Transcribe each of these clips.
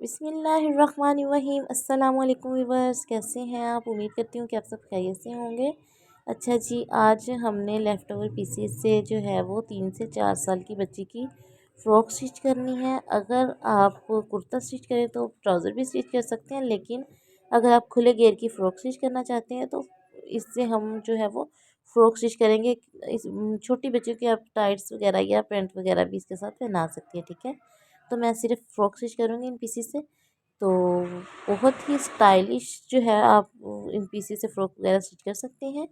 बिस्मिल्लाहिर्रहमानिर्रहीम। अस्सलाम वालेकुम व्यूअर्स, कैसे हैं आप? उम्मीद करती हूँ कि आप सब खैरियत से होंगे। अच्छा जी, आज हमने लेफ़्ट ओवर पीसेस से जो है वो 3 से 4 साल की बच्ची की फ़्रॉक स्टिच करनी है। अगर आप कुर्ता स्टिच करें तो ट्राउज़र भी स्टिच कर सकते हैं, लेकिन अगर आप खुले घेर की फ़्रॉक स्टिच करना चाहते हैं तो इससे हम जो है वो फ़्रॉक स्टिच करेंगे। इस छोटी बच्चियों की आप टाइट्स वगैरह या पैंट वगैरह भी इसके साथ पहना सकती हैं, ठीक है। तो मैं सिर्फ फ्रॉक स्टिच करूँगी इन पीसेस से। तो बहुत ही स्टाइलिश जो है, आप इन पीसेस से फ्रॉक वगैरह स्टिच कर सकते हैं।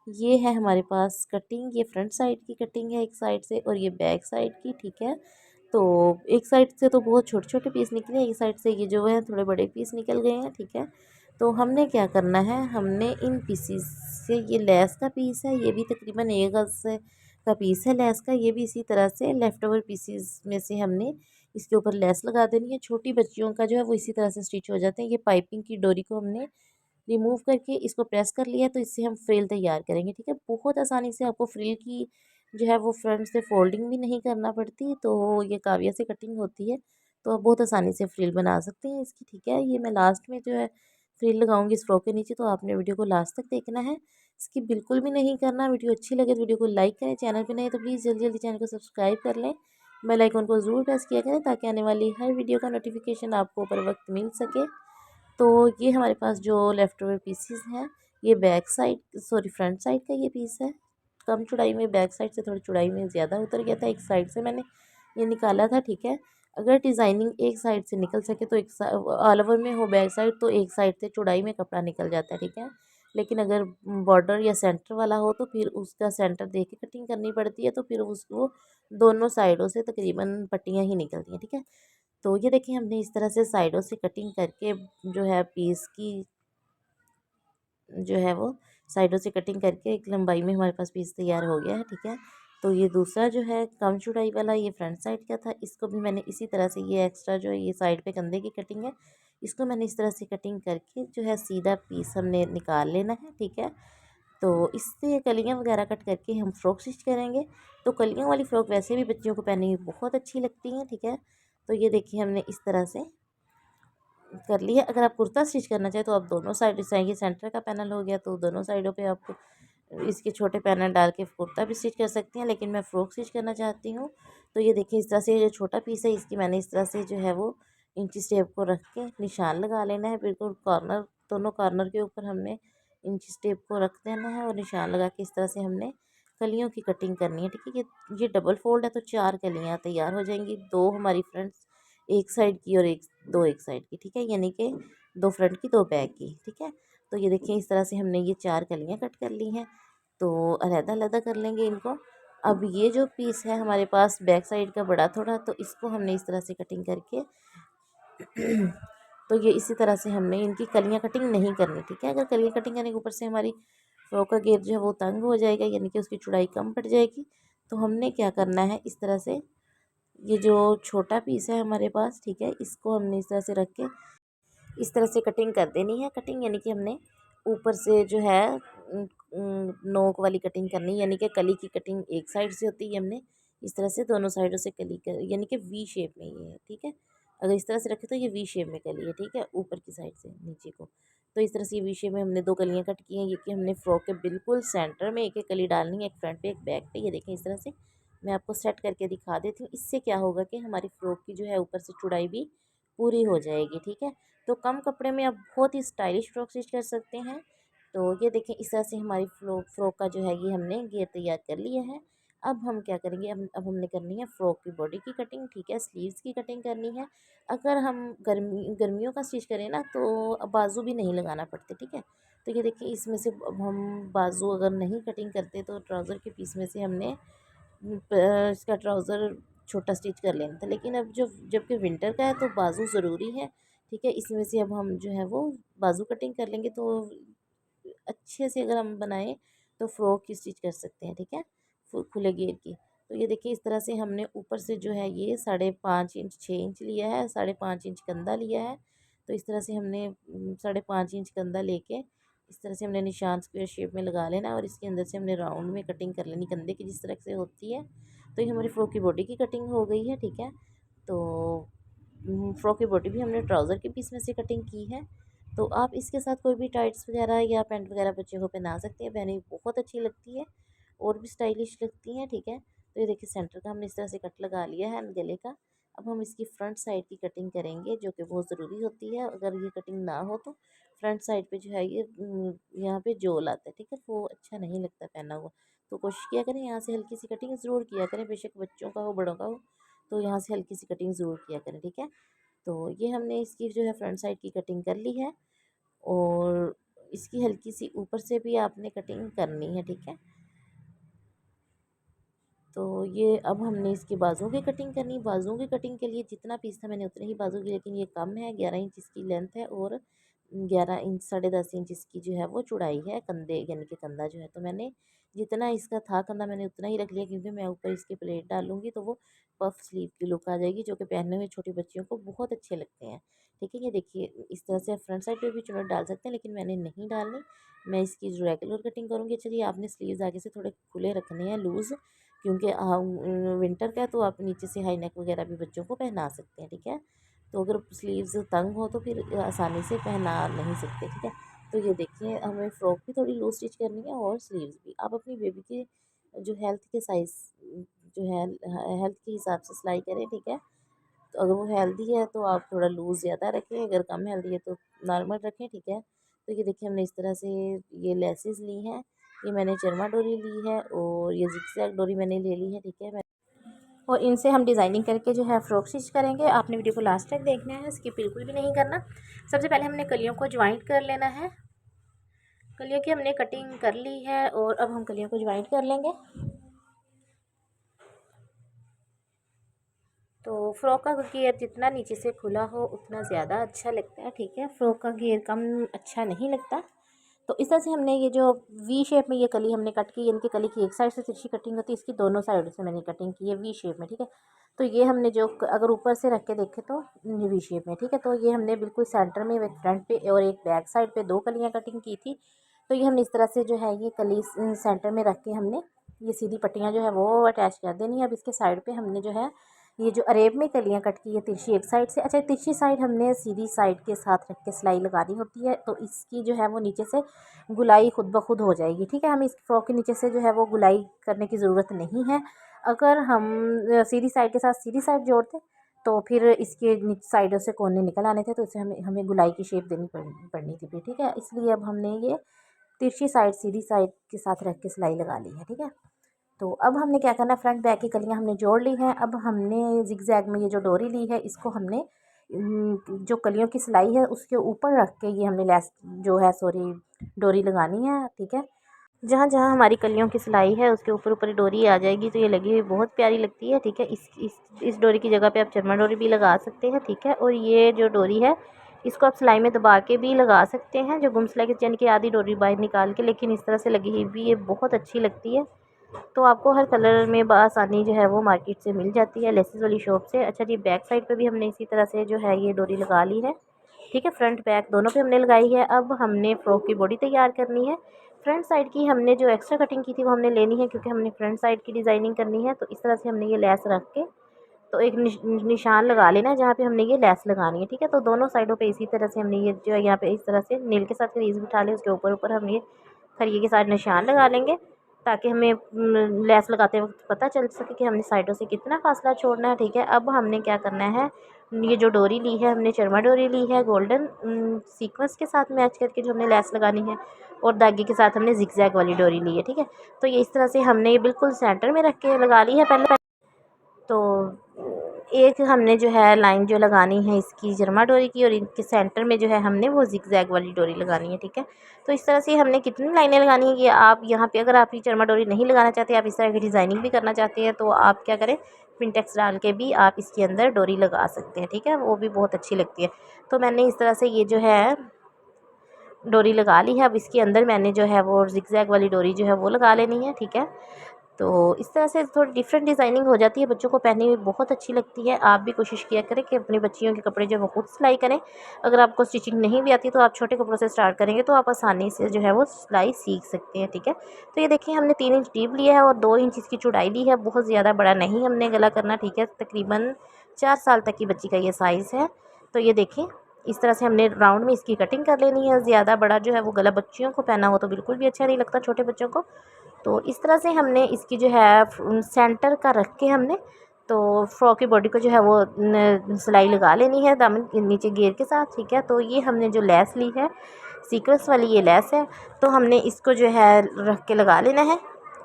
ये है हमारे पास कटिंग, ये फ्रंट साइड की कटिंग है एक साइड से, और ये बैक साइड की, ठीक है। तो एक साइड से तो बहुत छोटे छोटे पीस निकले, एक साइड से ये जो है थोड़े बड़े पीस निकल गए हैं, ठीक है। तो हमने क्या करना है, हमने इन पीसीस से, ये लेस का पीस है, ये भी तकरीबन 1 गज से का पीस है लेस का। ये भी इसी तरह से लेफ़्ट ओवर पीसीस में से हमने इसके ऊपर लेस लगा देनी है। छोटी बच्चियों का जो है वो इसी तरह से स्टिच हो जाते हैं। ये पाइपिंग की डोरी को हमने रिमूव करके इसको प्रेस कर लिया, तो इससे हम फ्रिल तैयार करेंगे, ठीक है। बहुत आसानी से आपको फ्रिल की जो है वो फ्रंट से फोल्डिंग भी नहीं करना पड़ती, तो ये काविया से कटिंग होती है, तो आप बहुत आसानी से फ्रिल बना सकते हैं इसकी, ठीक है। ये मैं लास्ट में जो है फ्रिल लगाऊंगी इस फ्रॉक के नीचे, तो आपने वीडियो को लास्ट तक देखना है, इसकी बिल्कुल भी नहीं करना। वीडियो अच्छी लगे तो वीडियो को लाइक करें, चैनल पर नए तो प्लीज़ जल्दी जल्दी चैनल को सब्सक्राइब कर लें, बेल आइकन को ज़रूर प्रेस किया करें ताकि आने वाली हर वीडियो का नोटिफिकेशन आपको बर वक्त मिल सके। तो ये हमारे पास जो लेफ़्ट ओवर पीसीस हैं, ये back side sorry front side का ये पीस है। कम चौड़ाई में, बैक साइड से थोड़ी चौड़ाई में ज़्यादा उतर गया था, एक साइड से मैंने ये निकाला था, ठीक है। अगर डिज़ाइनिंग एक साइड से निकल सके तो एक ऑल ओवर में हो बैक साइड, तो एक साइड से चौड़ाई में कपड़ा निकल जाता है, ठीक है। लेकिन अगर बॉर्डर या सेंटर वाला हो तो फिर उसका सेंटर देख के कटिंग करनी पड़ती है, तो फिर उसको दोनों साइडों से तकरीबन पट्टियाँ ही निकलती हैं, ठीक है। तो ये देखिए, हमने इस तरह से साइडों से कटिंग करके जो है पीस की जो है वो साइडों से कटिंग करके एक लंबाई में हमारे पास पीस तैयार हो गया है, ठीक है। तो ये दूसरा जो है कम चौड़ाई वाला, ये फ्रंट साइड का था, इसको भी मैंने इसी तरह से, ये एक्स्ट्रा जो है ये साइड पे कंधे की कटिंग है, इसको मैंने इस तरह से कटिंग करके जो है सीधा पीस हमने निकाल लेना है, ठीक है। तो इससे कलियाँ वगैरह कट करके हम फ्रॉक स्टिच करेंगे। तो कलियों वाली फ़्रॉक वैसे भी बच्चियों को पहनने में बहुत अच्छी लगती हैं, ठीक है। तो ये देखिए, हमने इस तरह से कर लिया। अगर आप कुर्ता स्टिच करना चाहें तो आप दोनों साइड, ये सेंटर का पैनल हो गया, तो दोनों साइडों पे आप इसके छोटे पैनल डाल के कुर्ता भी स्टिच कर सकती हैं, लेकिन मैं फ़्रॉक स्टिच करना चाहती हूँ। तो ये देखिए, इस तरह से जो छोटा पीस है इसकी मैंने इस तरह से जो है वो इंची टेप को रख के निशान लगा लेना है, बिल्कुल कॉर्नर, दोनों कॉर्नर के ऊपर हमने इंची टेप को रख देना है और निशान लगा के इस तरह से हमने कलियों की कटिंग करनी है, ठीक है। ये डबल फोल्ड है तो 4 कलियाँ तैयार हो जाएंगी, 2 हमारी फ्रंट एक साइड की और एक साइड की, ठीक है, यानी कि 2 फ्रंट की 2 बैक की, ठीक है। तो ये देखिए, इस तरह से हमने ये 4 कलियाँ कट कर ली हैं। तो अलग-अलग कर लेंगे इनको। अब ये जो पीस है हमारे पास बैक साइड का बड़ा थोड़ा, तो इसको हमने इस तरह से कटिंग करके तो ये इसी तरह से हमने इनकी कलियाँ कटिंग नहीं करनी, ठीक है। अगर कलियाँ कटिंग करने के ऊपर से हमारी फ्रॉक का घेर जो है वो तंग हो जाएगा, यानी कि उसकी चौड़ाई कम पड़ जाएगी। तो हमने क्या करना है, इस तरह से ये जो छोटा पीस है हमारे पास, ठीक है, इसको हमने इस तरह से रख के इस तरह से कटिंग कर देनी है। कटिंग यानी कि हमने ऊपर से जो है नोक वाली कटिंग करनी, यानी कि कली की कटिंग एक साइड से होती है, हमने इस तरह से दोनों साइडों से कली कर, यानी कि वी शेप में ये है, ठीक है। अगर इस तरह से रखे तो ये वी शेप में कली है, ठीक है, ऊपर की साइड से नीचे को। तो इस तरह से वी शेप में हमने 2 कलियाँ कट की हैं। ये कि हमने फ्रॉक के बिल्कुल सेंटर में एक एक कली डालनी है, एक फ्रंट पे एक बैक पे। ये देखें, इस तरह से मैं आपको सेट करके दिखा देती हूँ। इससे क्या होगा कि हमारी फ्रॉक की जो है ऊपर से चौड़ाई भी पूरी हो जाएगी, ठीक है। तो कम कपड़े में आप बहुत ही स्टाइलिश फ्रॉक स्टिच कर सकते हैं। तो ये देखें, इस तरह से हमारी फ्रॉक का जो है ये हमने घेर तैयार कर लिया है। अब हम क्या करेंगे, अब हमने करनी है फ्रॉक की बॉडी की कटिंग, ठीक है, स्लीव्स की कटिंग करनी है। अगर हम गर्मियों का स्टिच करें ना, तो अब बाजू भी नहीं लगाना पड़ते, ठीक है। तो ये देखिए, इसमें से अब हम बाजू अगर नहीं कटिंग करते तो ट्राउज़र के पीस में से हमने इसका ट्राउज़र छोटा स्टिच कर लेना था, लेकिन अब जबकि विंटर का है तो बाजू ज़रूरी है, ठीक है। इसमें से अब हम जो है वो बाजू कटिंग कर लेंगे, तो अच्छे से अगर हम बनाएं तो फ्रॉक की स्टिच कर सकते हैं, ठीक है, खुले घेर की। तो ये देखिए, इस तरह से हमने ऊपर से जो है ये 5.5 इंच 6 इंच लिया है, 5.5 इंच कंधा लिया है। तो इस तरह से हमने 5.5 इंच कंधा लेके इस तरह से हमने निशान स्क्वायर शेप में लगा लेना, और इसके अंदर से हमने राउंड में कटिंग कर लेनी कंधे की, जिस तरह से होती है। तो ये हमारी फ्रॉक की बॉडी की कटिंग हो गई है, ठीक है। तो फ्रॉक की बॉडी भी हमने ट्राउज़र के पीस में से कटिंग की है। तो आप इसके साथ कोई भी टाइट्स वगैरह या पैंट वगैरह बच्चे को पहना सकते हैं, पहनी बहुत अच्छी लगती है और भी स्टाइलिश लगती हैं, ठीक है। तो ये देखिए सेंटर का हमने इस तरह से कट लगा लिया है गले का। अब हम इसकी फ्रंट साइड की कटिंग करेंगे, जो कि बहुत ज़रूरी होती है। अगर ये कटिंग ना हो तो फ्रंट साइड पे जो है ये यहाँ पे जोल आता है, ठीक है, वो अच्छा नहीं लगता पहना हुआ। तो कोशिश किया करें यहाँ से हल्की सी कटिंग ज़रूर किया करें, बेशक बच्चों का हो बड़ों का हो, तो यहाँ से हल्की सी कटिंग ज़रूर किया करें, ठीक है। तो ये हमने इसकी जो है फ्रंट साइड की कटिंग कर ली है और इसकी हल्की सी ऊपर से भी आपने कटिंग करनी है, ठीक है। तो ये अब हमने इसके बाजुओं की कटिंग करनी। बाजुओं की कटिंग के लिए जितना पीस था मैंने उतने ही बाजू की, लेकिन ये कम है, 11 इंच इसकी लेंथ है और 11 इंच 10.5 इंच इसकी जो है वो चौड़ाई है कंधे, यानी कि कंधा जो है। तो मैंने जितना इसका था कंधा मैंने उतना ही रख लिया, क्योंकि मैं ऊपर इसके प्लेट डालूंगी तो वो पफ स्लीव की लुक आ जाएगी, जो कि पहनने में छोटी बच्चियों को बहुत अच्छे लगते हैं, ठीक है। ये देखिए इस तरह से फ्रंट साइड पे भी चुन्नट डाल सकते हैं, लेकिन मैंने नहीं डालनी। मैं इसकी जो रेगुलर कटिंग करूँगी। चलिए आपने स्लीव्स आगे से थोड़े खुले रखने हैं, लूज़, क्योंकि विंटर का है, तो आप नीचे से हाई नेक वगैरह भी बच्चों को पहना सकते हैं, ठीक है। तो अगर स्लीव्स तंग हो तो फिर आसानी से पहना नहीं सकते, ठीक है। तो ये देखिए हमें फ़्रॉक भी थोड़ी लूज स्टिच करनी है और स्लीव्स भी। आप अपनी बेबी के जो हेल्थ के साइज़ जो है हेल्थ के हिसाब से सिलाई करें, ठीक है। तो अगर वो हेल्दी है तो आप थोड़ा लूज़ ज़्यादा रखें, अगर कम हेल्दी है तो नॉर्मल रखें, ठीक है। तो ये देखिए हमने इस तरह से ये लेसेस ली हैं। ये मैंने चरमा डोरी ली है और ये जिगजैग डोरी मैंने ले ली है, ठीक है। और इनसे हम डिज़ाइनिंग करके जो है फ्रॉक स्टिच करेंगे। आपने वीडियो को लास्ट तक देखना है, स्किप बिल्कुल भी नहीं करना। सबसे पहले हमने कलियों को ज्वाइंट कर लेना है। कलियों की हमने कटिंग कर ली है और अब हम कलियों को ज्वाइंट कर लेंगे। तो फ्रॉक का घेर जितना नीचे से खुला हो उतना ज़्यादा अच्छा लगता है, ठीक है। फ्रॉक का घेर कम अच्छा नहीं लगता। तो इस तरह से हमने ये जो वी शेप में ये कली हमने कट की, इनकी कली की एक साइड से तिरछी कटिंग होती है, इसकी दोनों साइड से मैंने कटिंग की है वी शेप में, ठीक है। तो ये हमने जो अगर ऊपर से रख के देखें तो वी शेप में, ठीक है। तो ये हमने बिल्कुल सेंटर में एक फ्रंट पे और एक बैक साइड पे दो कलियाँ कटिंग की थी। तो ये हमने इस तरह से जो है ये कली सेंटर में रख के हमने ये सीधी पट्टियाँ जो है वो अटैच कर देनी है। अब इसके साइड पे हमने जो है ये जो अरेब में कलियाँ कट की है तिरछी एक साइड से, अच्छा तिरछी साइड हमने सीधी साइड के साथ रख के सिलाई लगानी होती है। तो इसकी जो है वो नीचे से गुलाई खुद ब खुद हो जाएगी, ठीक है। हमें इस फ्रॉक के नीचे से जो है वो गुलाई करने की ज़रूरत नहीं है। अगर हम सीधी साइड के साथ सीधी साइड जोड़ते तो फिर इसके साइडों से कोने निकल आने थे, तो इसे हमें हमें गुलाई की शेप देनी पड़नी थी फिर, ठीक है। इसलिए अब हमने ये तिरछी साइड सीधी साइड के साथ रख के सिलाई लगा ली है, ठीक है। तो अब हमने क्या करना है, फ्रंट बैक की कलियां हमने जोड़ ली हैं। अब हमने जिगजैग में ये जो डोरी ली है इसको हमने जो कलियों की सिलाई है उसके ऊपर रख के ये हमने लेस जो है सॉरी डोरी लगानी है, ठीक है। जहाँ जहाँ हमारी कलियों की सिलाई है उसके ऊपर ऊपर डोरी आ जाएगी, तो ये लगी हुई बहुत प्यारी लगती है, ठीक है। इस डोरी की जगह पे आप चरमा डोरी भी लगा सकते हैं, ठीक है। और ये जो डोरी है इसको आप सिलाई में दबा के भी लगा सकते हैं, जो गुम सिलाई के यानी कि आधी डोरी बाहर निकाल के, लेकिन इस तरह से लगी हुई भी ये बहुत अच्छी लगती है। तो आपको हर कलर में बआसानी जो है वो मार्केट से मिल जाती है लेसेस वाली शॉप से। अच्छा जी, बैक साइड पे भी हमने इसी तरह से जो है ये डोरी लगा ली है, ठीक है। फ्रंट बैक दोनों पे हमने लगाई है। अब हमने फ्रॉक की बॉडी तैयार करनी है। फ्रंट साइड की हमने जो एक्स्ट्रा कटिंग की थी वो हमने लेनी है, क्योंकि हमने फ्रंट साइड की डिज़ाइनिंग करनी है। तो इस तरह से हमने ये लेस रख के तो एक निशान लगा लेना है जहाँ पे हमने ये लेस लगानी है, ठीक है। तो दोनों साइडों पे इसी तरह से हमने ये जो है यहाँ पे इस तरह से नील के साथ क्रीज बिठा लें, उसके ऊपर ऊपर हम ये खरिये के साथ निशान लगा लेंगे, ताकि हमें लेस लगाते वक्त पता चल सके कि हमने साइडों से कितना फासला छोड़ना है, ठीक है। अब हमने क्या करना है, ये जो डोरी ली है हमने चरमा डोरी ली है गोल्डन सीक्वेंस के साथ मैच करके जो हमने लेस लगानी है, और धागे के साथ हमने जिगजैग वाली डोरी ली है, ठीक है। तो ये इस तरह से हमने ये बिल्कुल सेंटर में रख के लगा ली है पहले। तो एक हमने जो है लाइन जो लगानी है इसकी चरमा डोरी की, और इनके सेंटर में जो है हमने वो जिगजैग वाली डोरी लगानी है, ठीक है। तो इस तरह से हमने कितनी लाइनें लगानी है ये आप यहाँ पे, अगर आप ये चरमा डोरी नहीं लगाना चाहते, आप इस तरह की डिज़ाइनिंग भी करना चाहते हैं, तो आप क्या करें, पिंटेक्स डाल के भी आप इसके अंदर डोरी लगा सकते हैं, ठीक है। वो भी बहुत अच्छी लगती है। तो मैंने इस तरह से ये जो है डोरी लगा ली है। अब इसके अंदर मैंने जो है वो जिगजैग वाली डोरी जो है वो लगा लेनी है, ठीक है। तो इस तरह से थोड़ी डिफरेंट डिज़ाइनिंग हो जाती है, बच्चों को पहनने में बहुत अच्छी लगती है। आप भी कोशिश किया करें कि अपनी बच्चियों के कपड़े जो वो खुद सिलाई करें। अगर आपको स्टिचिंग नहीं भी आती तो आप छोटे कपड़ों से स्टार्ट करेंगे तो आप आसानी से जो है वो सिलाई सीख सकते हैं, ठीक है। तो ये देखिए हमने 3 इंच डीप लिया है और 2 इंच इसकी चौड़ाई ली है, बहुत ज़्यादा बड़ा नहीं हमने गला करना, ठीक है। तकरीबन 4 साल तक की बच्ची का ये साइज़ है। तो ये देखें, इस तरह से हमने राउंड में इसकी कटिंग कर लेनी है। ज़्यादा बड़ा जो है वो गला बच्चियों को पहना हो तो बिल्कुल भी अच्छा नहीं लगता छोटे बच्चों को। तो इस तरह से हमने इसकी जो है सेंटर का रख के हमने तो फ्रॉक की बॉडी को जो है वो सिलाई लगा लेनी है दामन के नीचे घेर के साथ, ठीक है। तो ये हमने जो लेस ली है सीक्वेंस वाली, ये लेस है, तो हमने इसको जो है रख के लगा लेना है।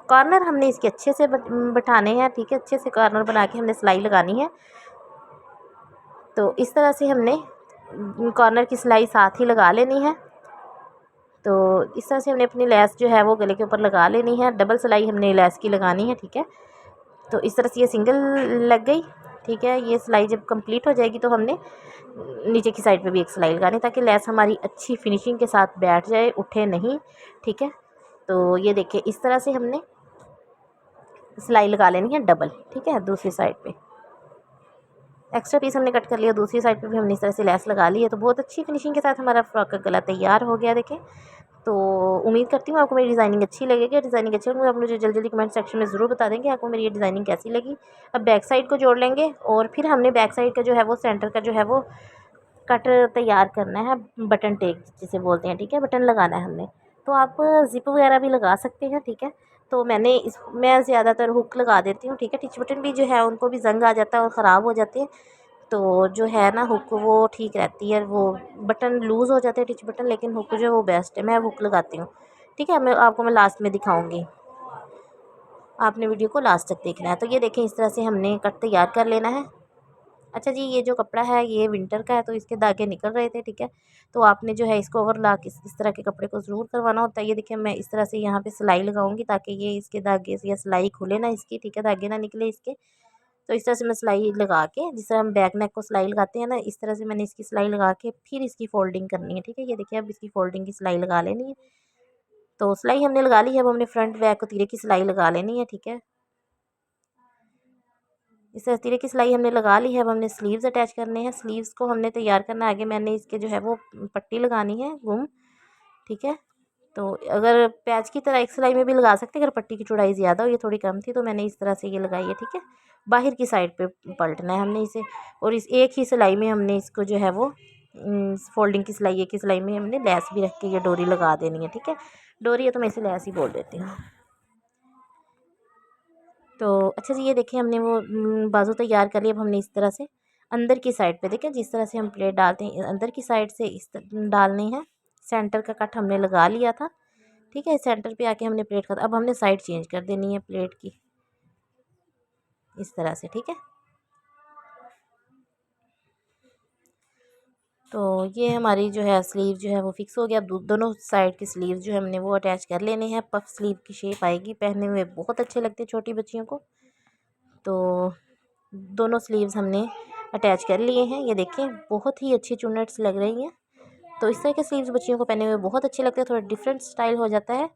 कॉर्नर हमने इसके अच्छे से बैठाने हैं, ठीक है। अच्छे से कॉर्नर बना के हमने सिलाई लगानी है। तो इस तरह से हमने कॉर्नर की सिलाई साथ ही लगा लेनी है। तो इस तरह से हमने अपनी लेस जो है वो गले के ऊपर लगा लेनी है। डबल सिलाई हमने लेस की लगानी है, ठीक है। तो इस तरह से ये सिंगल लग गई, ठीक है। ये सिलाई जब कंप्लीट हो जाएगी तो हमने नीचे की साइड पे भी एक सिलाई लगानी, ताकि लेस हमारी अच्छी फिनिशिंग के साथ बैठ जाए, उठे नहीं, ठीक है। तो ये देखिए, इस तरह से हमने सिलाई लगा लेनी है डबल, ठीक है। दूसरी साइड पे एक्स्ट्रा पीस हमने कट कर लिया, दूसरी साइड पे भी हमने इस तरह से लेस लगा ली है। तो बहुत अच्छी फिनिशिंग के साथ हमारा फ्रॉक का गला तैयार हो गया, देखें। तो उम्मीद करती हूँ आपको मेरी डिज़ाइनिंग अच्छी लगेगी। डिज़ाइनिंग अच्छी लगी आप मुझे जल्दी जल्दी कमेंट सेक्शन में ज़रूर बता देंगे आपको मेरी ये डिज़ाइनिंग कैसी लगी। अब बैक साइड को जोड़ लेंगे और फिर हमने बैक साइड का जो है वो सेंटर का जो है वो कट तैयार करना है, बटन टेक जिसे बोलते हैं, ठीक है। बटन लगाना है हमने। तो आप ज़िप वगैरह भी लगा सकते हैं, ठीक है। तो मैं ज़्यादातर हुक लगा देती हूँ, ठीक है। टिच बटन भी जो है उनको भी जंग आ जाता है और ख़राब हो जाते हैं। तो जो है ना हुक वो ठीक रहती है, वो बटन लूज़ हो जाते हैं टिच बटन, लेकिन हुक जो है वो बेस्ट है। मैं हुक लगाती हूँ, ठीक है। मैं लास्ट में दिखाऊंगी, आपने वीडियो को लास्ट तक देखना है। तो ये देखें, इस तरह से हमने कट तैयार कर लेना है। अच्छा जी, ये जो कपड़ा है ये विंटर का है, तो इसके धागे निकल रहे थे, ठीक है। तो आपने जो है इसको ओवरलॉक इस तरह के कपड़े को ज़रूर करवाना होता है। ये देखिए, मैं इस तरह से यहाँ पे सिलाई लगाऊंगी ताकि ये इसके धागे से या सिलाई खुले ना इसकी, ठीक है, धागे ना निकले इसके। तो इस तरह से मैं सिलाई लगा के, जिस तरह हम बैक नेक को सिलाई लगाते हैं ना, इस तरह से मैंने इसकी सिलाई लगा के फिर इसकी फोल्डिंग करनी है, ठीक है। ये देखिए, अब इसकी फोल्डिंग की सिलाई लगा लेनी है। तो सिलाई हमने लगा ली है, अब हमने फ्रंट बैक को तीरे की सिलाई लगा लेनी है, ठीक है। इस तरह तीरे की सिलाई हमने लगा ली है। अब हमने स्लीव्स अटैच करने हैं। स्लीव्स को हमने तैयार करना है। आगे मैंने इसके जो है वो पट्टी लगानी है गुम, ठीक है। तो अगर पैच की तरह एक सिलाई में भी लगा सकते हैं, अगर पट्टी की चौड़ाई ज़्यादा हो, ये थोड़ी कम थी तो मैंने इस तरह से ये लगाई है, ठीक है। बाहर की साइड पे पलटना है हमने इसे, और इस एक ही सिलाई में हमने इसको जो है वो फोल्डिंग की सिलाई, एक ही सिलाई में हमने लेस भी रख के ये डोरी लगा देनी है, ठीक है। डोरी है तो मैं इसे लेस ही बोल देती हूँ। तो अच्छा जी, ये देखिए हमने वो बाजू तैयार कर लिया। अब हमने इस तरह से अंदर की साइड पे, देखिए जिस तरह से हम प्लेट डालते हैं अंदर की साइड से डालनी है। सेंटर का कट हमने लगा लिया था, ठीक है। सेंटर पे आके हमने प्लेट का, अब हमने साइड चेंज कर देनी है प्लेट की, इस तरह से, ठीक है। तो ये हमारी जो है स्लीव जो है वो फिक्स हो गया। अब दोनों साइड की स्लीव जो है हमने वो अटैच कर लेने हैं। पफ स्लीव की शेप आएगी, पहनने में बहुत अच्छे लगते हैं छोटी बच्चियों को। तो दोनों स्लीव्स हमने अटैच कर लिए हैं। ये देखिए, बहुत ही अच्छी चुन्नट्स लग रही हैं। तो इस तरह के स्लीव्स बच्चियों को पहने में बहुत अच्छे लगते हैं, थोड़ा डिफरेंट स्टाइल हो जाता है।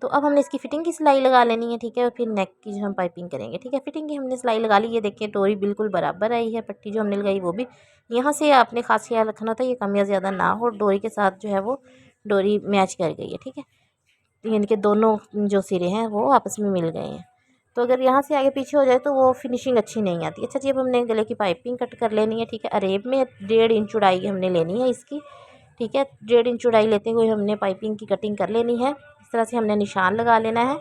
तो अब हमने इसकी फिटिंग की सिलाई लगा लेनी है, ठीक है। और फिर नेक की जो हम पाइपिंग करेंगे, ठीक है। फिटिंग की हमने सिलाई लगा ली, ये देखिए डोरी बिल्कुल बराबर आई है। पट्टी जो हमने लगाई वो भी यहाँ से आपने खास ख्याल रखना था, ये कम या ज़्यादा ना हो। डोरी के साथ जो है वो डोरी मैच कर गई है, ठीक है। यानी कि दोनों जो सिरे हैं वो आपस में मिल गए हैं। तो अगर यहाँ से आगे पीछे हो जाए तो वो फिनिशिंग अच्छी नहीं आती। अच्छा जी, अब हमने गले की पाइपिंग कट कर लेनी है, ठीक है। अरेब में 1.5 इंच चौड़ाई हमने लेनी है इसकी, ठीक है। 1.5 इंच चौड़ाई लेते हुए हमने पाइपिंग की कटिंग कर लेनी है। इस तरह से हमने निशान लगा लेना है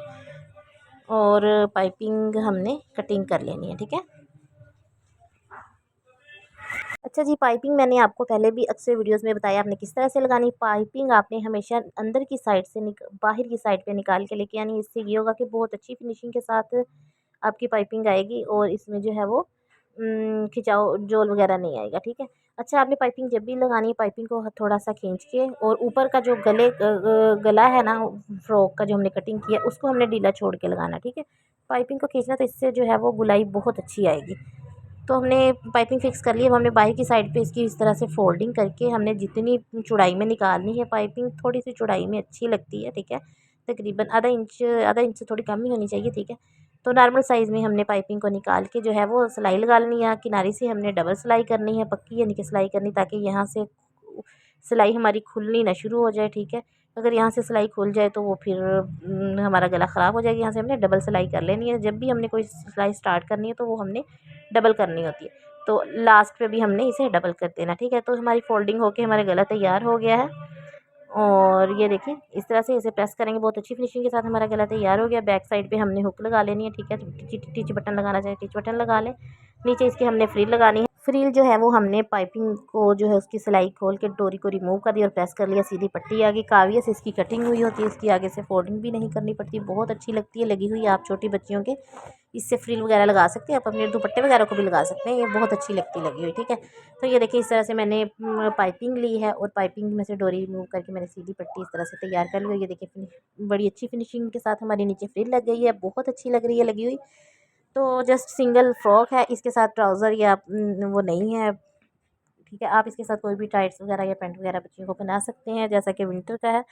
और पाइपिंग हमने कटिंग कर लेनी है, ठीक है। अच्छा जी, पाइपिंग मैंने आपको पहले भी अक्सर वीडियोस में बताया आपने किस तरह से लगानी। पाइपिंग आपने हमेशा अंदर की साइड से बाहर की साइड पे निकाल के लेके आनी। इससे ये होगा कि बहुत अच्छी फिनिशिंग के साथ आपकी पाइपिंग आएगी और इसमें जो है वो खिंचाव जोल वगैरह नहीं आएगा, ठीक है। अच्छा, आपने पाइपिंग जब भी लगानी है, पाइपिंग को थोड़ा सा खींच के, और ऊपर का जो गला है ना फ्रॉक का जो हमने कटिंग किया उसको हमने ढीला छोड़ के लगाना, ठीक है। पाइपिंग को खींचना, तो इससे जो है वो गुलाई बहुत अच्छी आएगी। तो हमने पाइपिंग फिक्स कर ली। अब हमने बाहर की साइड पे इसकी इस तरह से फोल्डिंग करके हमने जितनी चौड़ाई में निकालनी है, पाइपिंग थोड़ी सी चौड़ाई में अच्छी लगती है, ठीक है। तकरीबन आधा इंच से थोड़ी कम ही होनी चाहिए, ठीक है। तो नॉर्मल साइज़ में हमने पाइपिंग को निकाल के जो है वो सिलाई लगा लेनी है। किनारे से हमने डबल सिलाई करनी है, पक्की यानी कि सिलाई करनी, ताकि यहाँ से सिलाई हमारी खुलनी ना शुरू हो जाए, ठीक है। अगर यहाँ से सिलाई खुल जाए तो वो फिर हमारा गला ख़राब हो जाएगा। यहाँ से हमने डबल सिलाई कर लेनी है। जब भी हमने कोई सिलाई स्टार्ट करनी है तो वो हमने डबल करनी होती है। तो लास्ट पे भी हमने इसे डबल कर देना, ठीक है। तो हमारी फोल्डिंग होके हमारा गला तैयार हो गया है। और ये देखिए इस तरह से इसे प्रेस करेंगे, बहुत अच्छी फिनिशिंग के साथ हमारा गला तैयार हो गया। बैक साइड पे हमने हुक लगा लेनी है, ठीक है। टिच बटन लगाना चाहिए, टिच बटन लगा लें। नीचे इसके हमने फ्रिल लगानी है। फ्रिल जो है वो हमने पाइपिंग को जो है उसकी सिलाई खोल के डोरी को रिमूव कर दिया और प्रेस कर लिया। सीधी पट्टी आ गई। काविये से इसकी कटिंग हुई होती है, इसकी आगे से फोल्डिंग भी नहीं करनी पड़ती, बहुत अच्छी लगती है लगी हुई। आप छोटी बच्चियों के इससे फ्रिल वगैरह लगा सकते हैं, आप अपने दुपट्टे वगैरह को भी लगा सकते हैं, ये बहुत अच्छी लगती लगी हुई, ठीक है। तो ये देखिए इस तरह से मैंने पाइपिंग ली है और पाइपिंग में से डोरी रिमूव करके मैंने सीधी पट्टी इस तरह से तैयार कर ली है। ये देखिए बड़ी अच्छी फिनिशिंग के साथ हमारी नीचे फ्रिल लग गई है, बहुत अच्छी लग रही है लगी हुई। तो जस्ट सिंगल फ्रॉक है, इसके साथ ट्राउज़र या वो नहीं है, ठीक है। आप इसके साथ कोई भी टाइट्स वगैरह या पैंट वगैरह बच्चियों को पहना सकते हैं, जैसा कि विंटर का है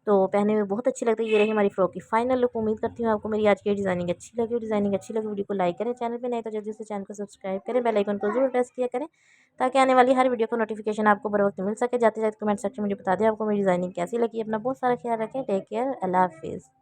तो पहने में बहुत अच्छी लगती है। ये रही हमारी फ्रॉक की फाइनल लुक। उम्मीद करती हूँ आपको मेरी आज की डिज़ाइनिंग अच्छी लगी। डिज़ाइनिंग अच्छी लगी वीडियो को लाइक करें, चैनल पे नए तो जल्दी से चैनल को सब्सक्राइब करें, बेल आइकन को जरूर प्रेस किया करें ताकि आने वाली हर वीडियो को नोटिफिकेशन आपको बर वक्त मिल सके। जाते जाते कमेंट सेक्शन में मुझे बता दें आपको मेरी डिज़ाइनिंग कैसी लगी। अपना बहुत सारा ख्याल रखें। टेक केयर, अल्लाह हाफिज़।